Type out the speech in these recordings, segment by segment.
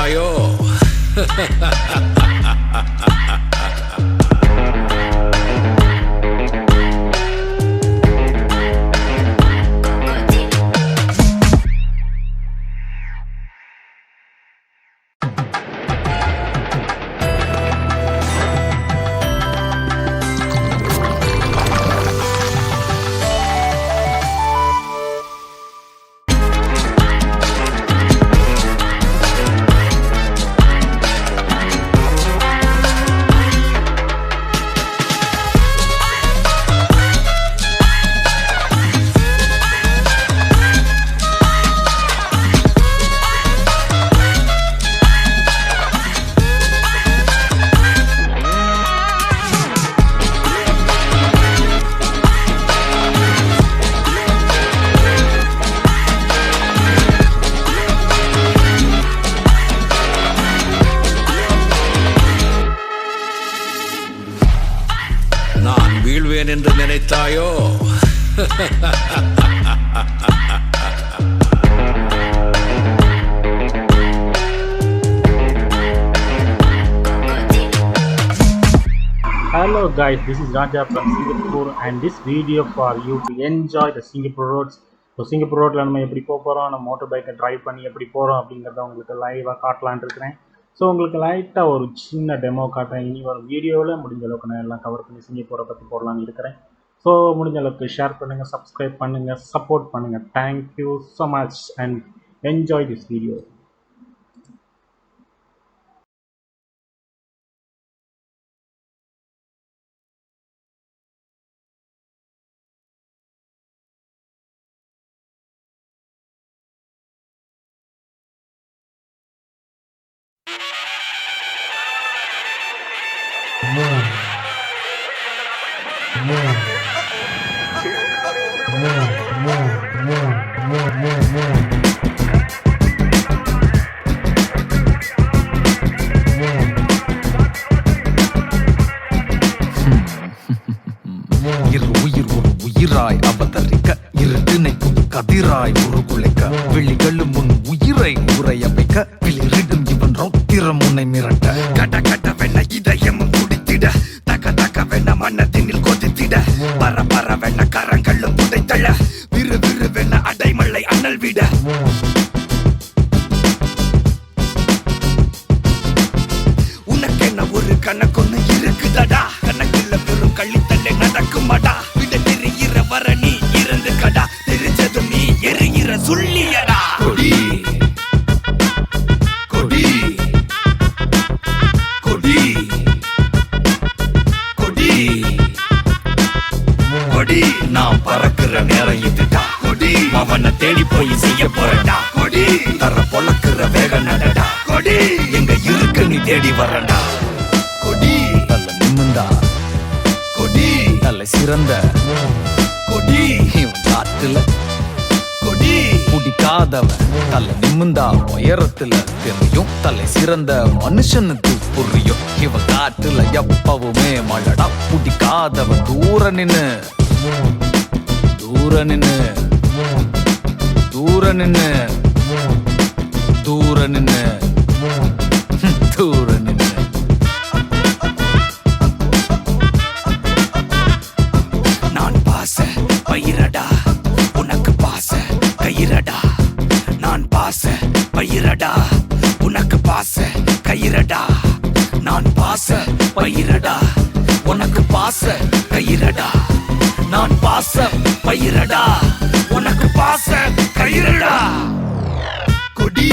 நினைத்தாயோ? நான் வீழ்வேன் என்று நினைத்தாயோ? Hello guys, this is Raja from Singapore and this video for you to enjoy the Singapore roads. So Singapore roadல நம்ம எப்படி போறோம், நம்ம மோட்டார் பைக்கை டிரைவ் பண்ணி எப்படி போறோம் அப்படிங்கறத உங்களுக்கு லைவா காட்டலாம்னு இருக்கேன். ஸோ உங்களுக்கு லைட்டாக ஒரு சின்ன டெமோ காட்டுறேன். இனி ஒரு வீடியோவில் முடிஞ்ச அளவுக்கு நான் எல்லாம் கவர் பண்ணி சிங்கப்பூரை பற்றி போடலான்னு இருக்கிறேன். ஸோ முடிஞ்ச அளவுக்கு ஷேர் பண்ணுங்கள், சப்ஸ்கிரைப் பண்ணுங்கள், சப்போர்ட் பண்ணுங்கள். Thank you so much and enjoy this video. உயிராய் அவதரிக்க இருட்டினைக்கும் கதிராய் உருகுலைக்க விழிகளும் முன் உயிரை உரைய வைக்க விளிரிடும் இவன் ரௌத்திரம் உன்னை மிரட்ட கட கடவென இதயமும் குடித்திட தக தகவென மன்னத்தினில் கொதித்திட பர பரவென கரங்களும் புதைத்தள விறு விறுவென அடைமழை அனல் விட உனக்கென்ன ஒரு கணக்கொன்னு இருக்குதடா கணக்குல வெறும் கள்ளித்தள்ளை நடக்குமாடா வர நீ இருந்து கடா தெரிஞ்சதும் நீ எரிகிற சொல்லியடா கொடி கொடி கொடி கொடி கொடி நான் பறக்குற நேரம் இதுடா கொடி அவனை தேடி போய் செய்ய போறடா கொடி தர பொழக்குற வேக நடடா கொடி எங்க இருக்கு நீ தேடி வரடா கொடி நல்ல நிம்மந்தா கொடி நல்ல சிறந்த கொடி இவன் காட்டுல கொடி பிடிக்காதவன் தலை நிமிந்தா உயரத்துல தெரியும் தலை சிறந்த மனுஷனுக்கு புரியும் இவன் காட்டுல எப்பவுமே மழடா பிடிக்காதவன் தூர நின்னு தூர நின்னு தூர நின்னு தூர நின்னு தூர நின்னு பயிரடா உனக்கு பாச கயிரடா நான் பாச பயிரடா உனக்கு பாச கயிரடா நான் பாச பயிரடா உனக்கு பாச கயிரடா நான் பாச பயிரடா உனக்கு பாச கயிரடா கொடி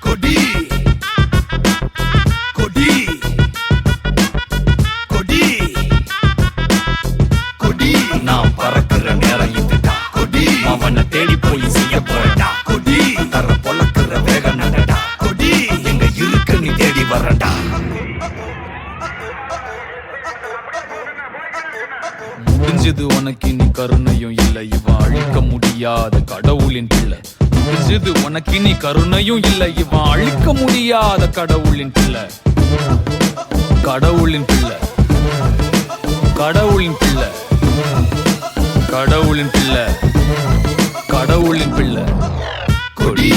கொடி கொடி கொடி கொடி நான் பறக்குற நேரம் இதுடா கொடி அவனை தேடி போய் செய்ய போறடா கொடி தர பொழக்குற வேக நடடா கொடி எங்க இருக்கு நீ தேடி வரடா முடிஞ்சது உனக்கு நீ கருணையும் இல்லை இவன் அழிக்க முடியாத கடவுளின் பிள்ளை முடிஞ்சது உனக்கு நீ கருணையும் இல்லை இவன் அழிக்க முடியாத கடவுளின் பிள்ளை கடவுளின் பிள்ளை கடவுளின் பிள்ளை கடவுளின் பிள்ளை கடவுளின் பிள்ளை கொடி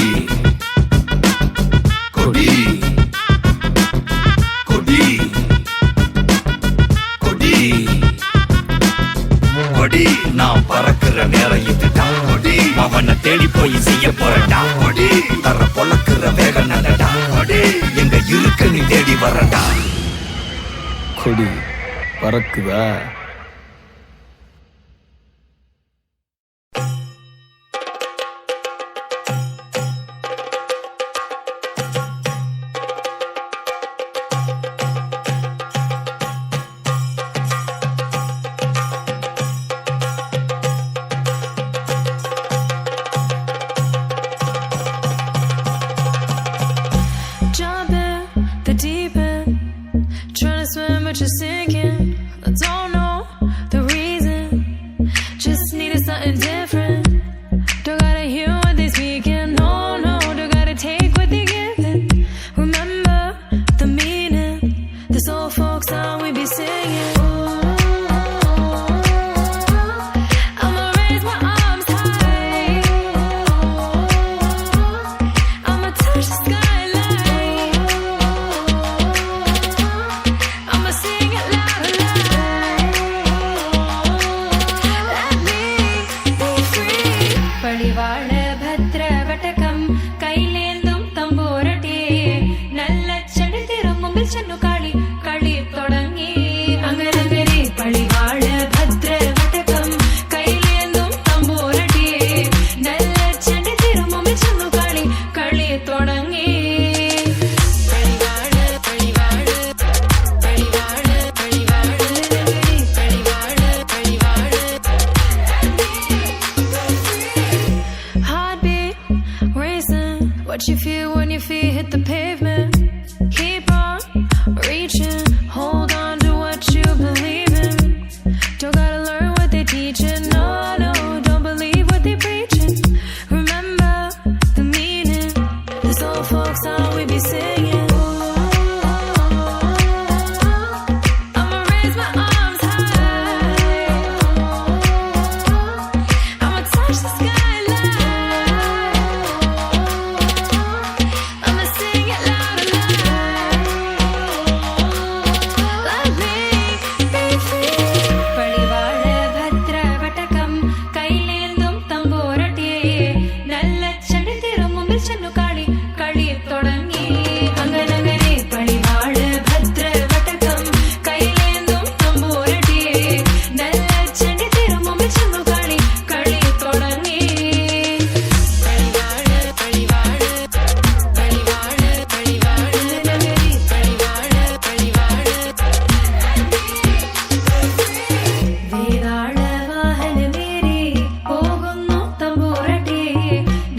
கொடி நான் பறக்குற நேரம் இதுடா கொடி அவனை தேடி போய் செய்ய போறடா கொடி தர பொழக்குற வேக நடடா கொடி எங்க இருக்க நீ தேடி வரடா கொடி பறக்குதா You're sinking, I don't know the reason. Just needed something different. Don't gotta hear what they speaking. No, no, don't gotta take what they giving. Remember the meaning. This old folk song we be singing. I'ma raise my arms high. I'ma touch the skyline. I'ma sing it loud and loud. Let me be free. പടിവാള ഭദ്രവടകം കൈലേന്തും തമ്പൂരട്ടി നല്ല ചെടിതിരും മുമ്പിൽ ചെന്നു കളി കളി തുടങ്ങി അങ്ങനെ പടിവാള ഭദ്രവടകം കൈലേന്തും തമ്പൂരട്ടി നല്ല ചെടിതിരും മുമ്പിൽ ചെന്നു കളി കളി തുടങ്ങി Heartbeat racing. What you feel when your feet hit the pavement? Keep on reaching. Hold on to what you believe in. Don't gotta learn what they teaching. No, no, don't believe what they preaching. Remember the meaning. This old folk song we be singing. I'ma raise my arms high. I'ma touch the skyline. I'ma sing it loud and loud. Let me be free. പടിവാള ഭദ്രവടകം കൈലേന്തും തമ്പൂരട്ടി നല്ല ചെടിതിരും മുമ്പിൽ ചെന്നു കളി കളി തുടങ്ങി അങ്ങനെ പടിവാള ഭദ്രവടകം കൈലേന്തും തമ്പൂരട്ടി നല്ല ചെടിതിരും മുമ്പിൽ ചെന്നു കളി കളി തുടങ്ങി വേതാള വാഹനമേറി പോകുന്നു തമ്പൂരട്ടി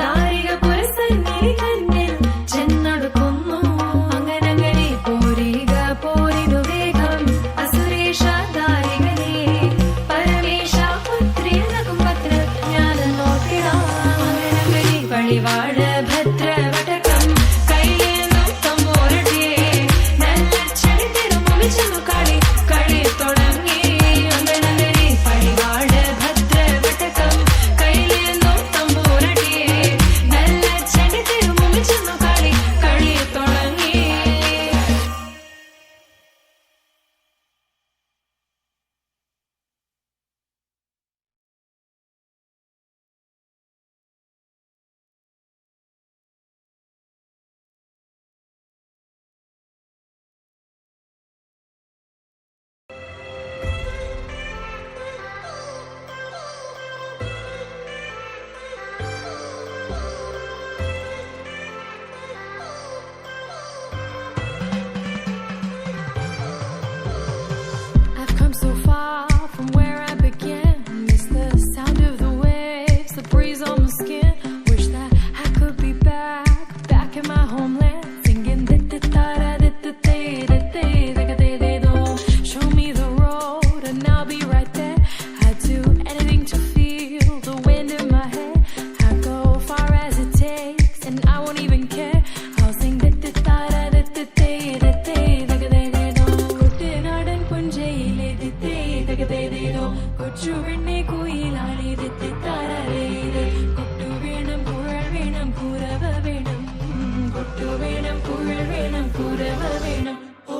ദാരിക പുരസന്നിധി തന്നിൽ ചെന്നടുക്കുന്നു അങ്ങനെ പോരിക പോരിനു വേഗം അസുരേഷ ദാരികനെ പരമേശ പുത്രിയനകും പത്ര ഞാൻ നോക്കിടാം അങ്ങനെ പടിവാള ഭദ്രവടകം കൈലേന്തും തമ്പൂരട്ടി നല്ല ചെടിതിരും മുമ്പിൽ ചെന്നു കളി കളി തുടങ്ങി അങ്ങനെ പടിവാള ഭദ്രവടകം കൈലേന്തും തമ്പൂരട്ടി നല്ല ചെടിതിരും മുമ്പിൽ ചെന്നു കളി കളി തുടങ്ങി I've come so far from where I began. Miss the sound of the waves, the breeze on my skin. Wish that I could be back in my homeland, singing show me the road and I'll be right there. I'd do anything to feel the wind in my hair. I'd go far as it takes and I won't even care. I'll sing കുട്ടനാടൻ പുഞ്ചയിലെ കൊച്ചുവെണ്ണെ കുയിലാളി കൊട്ടു വേണം കുഴൽ വേണം കുരവ വേണം കൊട്ടു വേണം കുഴൽ വേണം കുരവ വേണം ഓ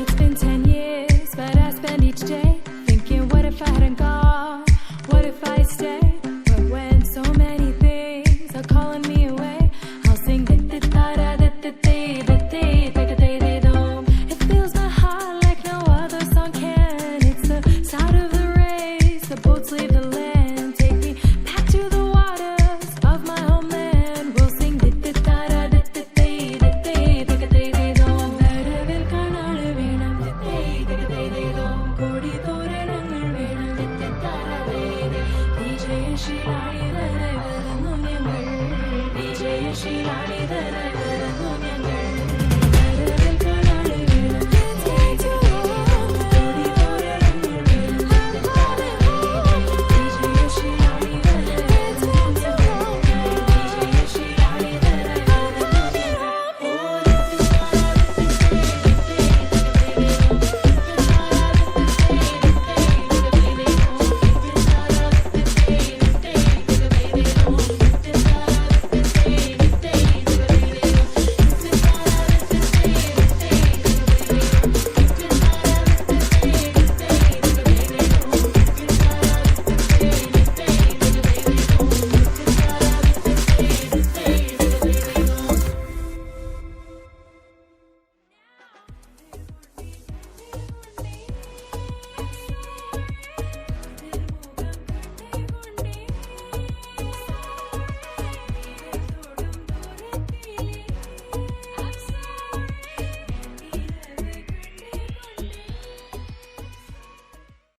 It's been 10 years, but I spend each day thinking, what if I hadn't gone?